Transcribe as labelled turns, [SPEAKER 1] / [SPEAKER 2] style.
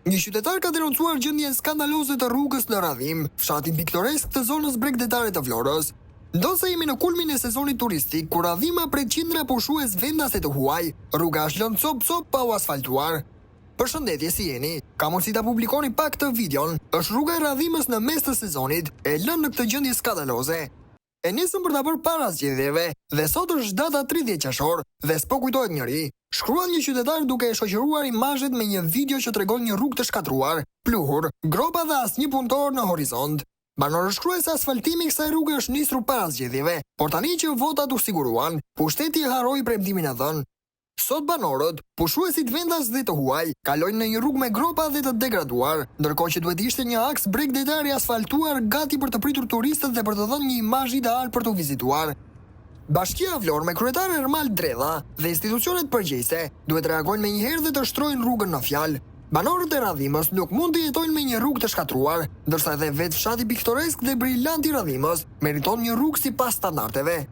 [SPEAKER 1] Një qytetar ka denoncuar gjendjen skandaloze të rrugës në Radhim, fshatin piktoresk të zonës bregdetare të Florës. Ndonse jemi në kulmin e sezonit turistik, kur Radhima pret qindra pushues vendase të huaj, rruga është lënë cop pa u asfaltuar. Përshëndetje, si jeni? Ka mundësi ta publikoni pak të videon. Është rruga e Radhimës në mes të sezonit, e lënë në këtë gjendje skandaloze. E nisëm për ta bërë para zgjedhjeve, dhe sot është data 30 qershor, dhe s'po kujtohet njëri. Shkruan një qytetar duke e shoqëruar imazhet me një video që tregon një rrugë të shkatruar, pluhur, gropa dhe asnjë punëtor në horizont. Banorët shkruajnë se asfaltimi i kësaj rruge është nisur para zgjedhjeve, por tani që votat u siguruan, pushteti e harroi premtimin e dhënë. Sot banorët, pushuesit vendas dhe të huaj, kalojnë në një rrugë me gropa dhe të degraduar, ndërkohë që duhet ishte një aks bregdetar i asfaltuar gati për të pritur turistët dhe për të dhënë një imazh ideal për të vizituar. Bashkia Vlorë me kryetar Ermal Dredha dhe institucionet përgjegjëse duhet reagojnë menjëherë dhe të shtrojnë rrugën në fjalë. Banorët e Radhimës nuk mund të jetojnë me një rrugë të shkatruar, ndërsa edhe vetë fshati piktoresk dhe brillant i Radhimës meriton një rrugë sipas standardeve.